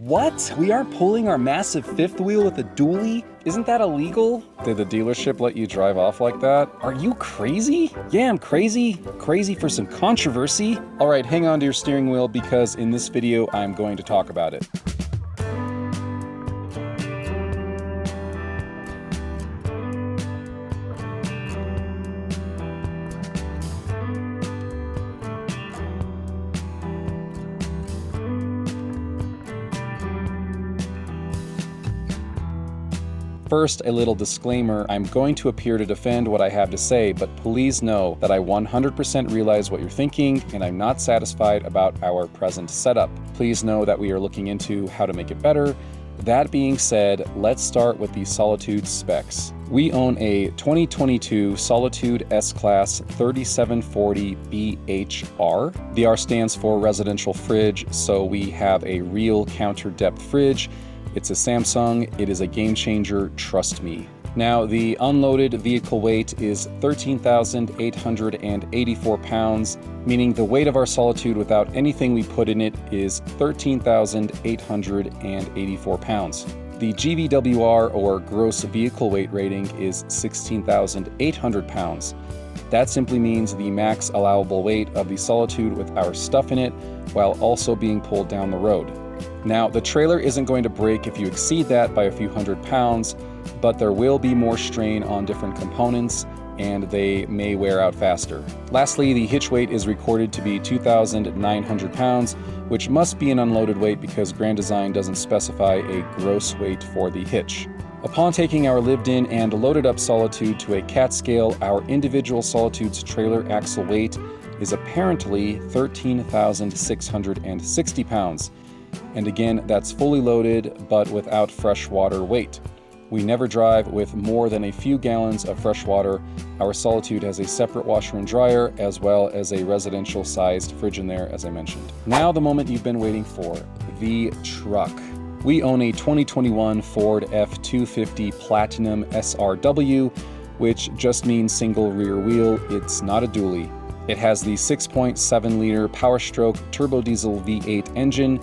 What? We aren't pulling our massive fifth wheel with a dually? Isn't that illegal? Did the dealership let you drive off like that? Are you crazy? Yeah, I'm crazy. Crazy for some controversy. All right, hang on to your steering wheel because in this video, I'm going to talk about it. First, a little disclaimer, I'm going to appear to defend what I have to say, but please know that I 100% realize what you're thinking and I'm not satisfied about our present setup. Please know that we are looking into how to make it better. That being said, let's start with the Solitude specs. We own a 2022 Solitude S-Class 3740 BHR. The R stands for residential fridge, so we have a real counter-depth fridge. It's a Samsung, it is a game changer, trust me. Now, the unloaded vehicle weight is 13,884 pounds, meaning the weight of our Solitude without anything we put in it is 13,884 pounds. The GVWR, or gross vehicle weight rating, is 16,800 pounds. That simply means the max allowable weight of the Solitude with our stuff in it, while also being pulled down the road. Now, the trailer isn't going to break if you exceed that by a few hundred pounds, but there will be more strain on different components, and they may wear out faster. Lastly, the hitch weight is recorded to be 2,900 pounds, which must be an unloaded weight because Grand Design doesn't specify a gross weight for the hitch. Upon taking our lived-in and loaded-up Solitude to a CAT scale, our individual Solitude's trailer axle weight is apparently 13,660 pounds. And again, that's fully loaded, but without freshwater weight. We never drive with more than a few gallons of fresh water. Our Solitude has a separate washer and dryer, as well as a residential-sized fridge in there, as I mentioned. Now the moment you've been waiting for, the truck. We own a 2021 Ford F-250 Platinum SRW, which just means single rear wheel. It's not a dually. It has the 6.7-liter Powerstroke turbo diesel V8 engine,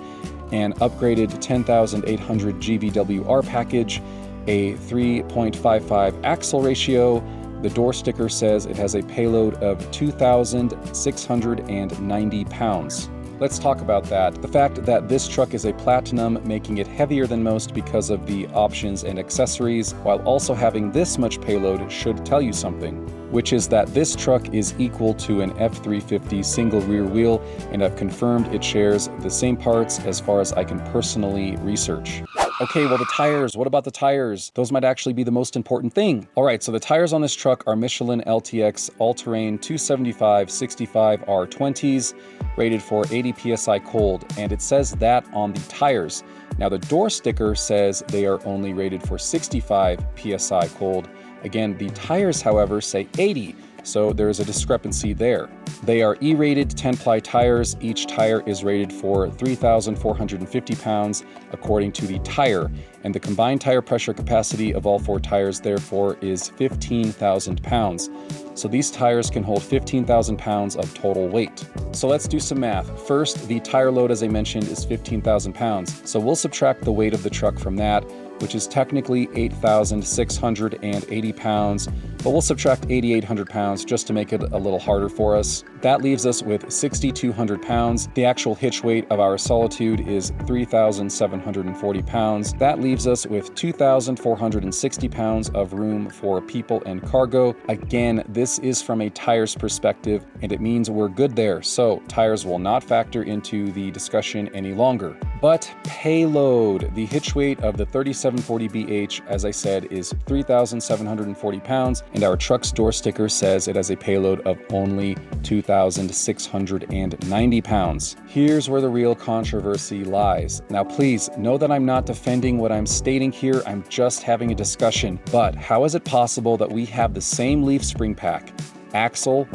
an upgraded 10,800 GVWR package, a 3.55 axle ratio. The door sticker says it has a payload of 2,690 pounds. Let's talk about that. The fact that this truck is a Platinum, making it heavier than most because of the options and accessories, while also having this much payload should tell you something, which is that this truck is equal to an F-350 single rear wheel, and I've confirmed it shares the same parts as far as I can personally research. Okay, well, the tires, what about the tires? Those might actually be the most important thing. All right, so the tires on this truck are Michelin LTX All-Terrain 275/65 R20s, rated for 80 PSI cold, and it says that on the tires. Now, the door sticker says they are only rated for 65 PSI cold. Again, the tires, however, say 80, so there is a discrepancy there. They are E-rated 10-ply tires. Each tire is rated for 3,450 pounds according to the tire, and the combined tire pressure capacity of all four tires, therefore, is 15,000 pounds. So these tires can hold 15,000 pounds of total weight. So let's do some math. First, the tire load, as I mentioned, is 15,000 pounds. So we'll subtract the weight of the truck from that, which is technically 8,680 pounds, but we'll subtract 8,800 pounds just to make it a little harder for us. That leaves us with 6,200 pounds. The actual hitch weight of our Solitude is 3,740 pounds. That leaves us with 2,460 pounds of room for people and cargo. Again, this is from a tires perspective, and it means we're good there, so tires will not factor into the discussion any longer. But payload, the hitch weight of the 3740BH, as I said, is 3,740 pounds, and our truck's door sticker says it has a payload of only 2,690 pounds. Here's where the real controversy lies. Now, please know that I'm not defending what I'm stating here, I'm just having a discussion. But how is it possible that we have the same leaf spring pack, axle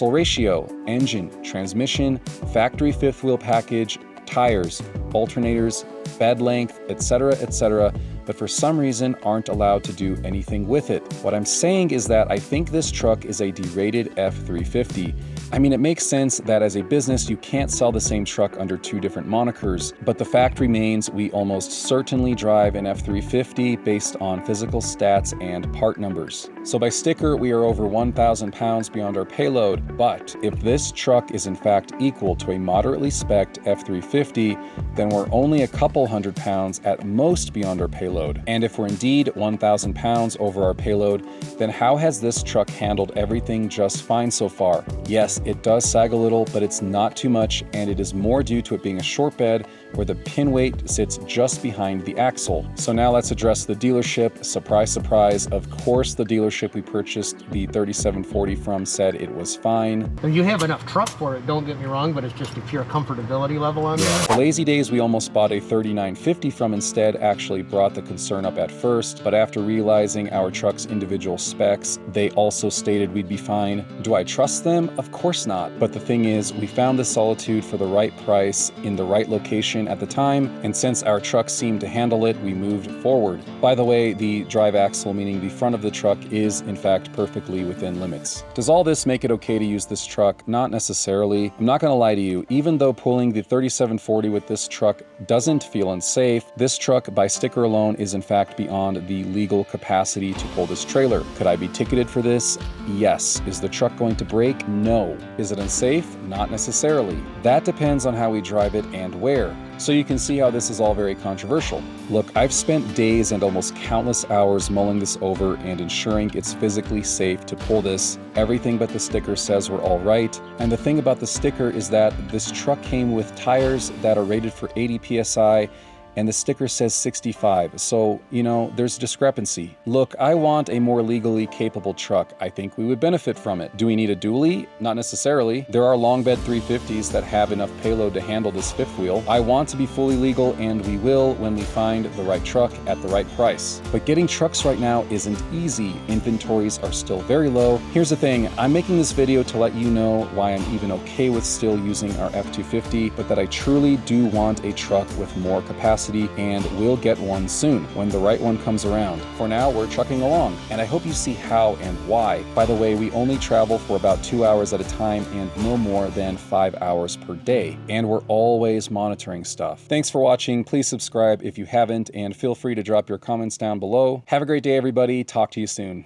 ratio, engine, transmission, factory fifth wheel package, tires, alternators, bed length, etc., but for some reason aren't allowed to do anything with it. What I'm saying is that I think this truck is a derated F-350. I mean, it makes sense that as a business you can't sell the same truck under two different monikers, but the fact remains we almost certainly drive an F-350 based on physical stats and part numbers. So by sticker, we are over 1,000 pounds beyond our payload, but if this truck is in fact equal to a moderately spec'd F-350, then we're only a couple hundred pounds at most beyond our payload. And if we're indeed 1,000 pounds over our payload, then how has this truck handled everything just fine so far? Yes, it does sag a little, but it's not too much, and it is more due to it being a short bed where the pin weight sits just behind the axle. So now let's address the dealership. Surprise, surprise. Of course, the dealership we purchased the 3740 from said it was fine. You have enough truck for it, don't get me wrong, but it's just a pure comfortability level on there. The lazy days we almost bought a 3950 from instead actually brought the concern up at first, but after realizing our truck's individual specs, they also stated we'd be fine. Do I trust them? Of course not. But the thing is, we found the Solitude for the right price in the right location at the time, and since our truck seemed to handle it, we moved forward. By the way, the drive axle, meaning the front of the truck, is in fact perfectly within limits. Does all this make it okay to use this truck? Not necessarily. I'm not gonna lie to you, even though pulling the 3740 with this truck doesn't feel unsafe, this truck by sticker alone is in fact beyond the legal capacity to pull this trailer. Could I be ticketed for this? Yes. Is the truck going to break? No. Is it unsafe? Not necessarily. That depends on how we drive it and where. So you can see how this is all very controversial. Look, I've spent days and almost countless hours mulling this over and ensuring it's physically safe to pull this. Everything but the sticker says we're all right. And the thing about the sticker is that this truck came with tires that are rated for 80 PSI, and the sticker says 65, so, you know, there's discrepancy. Look, I want a more legally capable truck. I think we would benefit from it. Do we need a dually? Not necessarily. There are long bed 350s that have enough payload to handle this fifth wheel. I want to be fully legal, and we will when we find the right truck at the right price. But getting trucks right now isn't easy. Inventories are still very low. Here's the thing, I'm making this video to let you know why I'm even okay with still using our F-250, but that I truly do want a truck with more capacity, and we'll get one soon when the right one comes around. For now, we're trucking along, and I hope you see how and why. By the way, we only travel for about 2 hours at a time and no more than 5 hours per day, and we're always monitoring stuff. Thanks for watching. Please subscribe if you haven't, and feel free to drop your comments down below. Have a great day, everybody. Talk to you soon.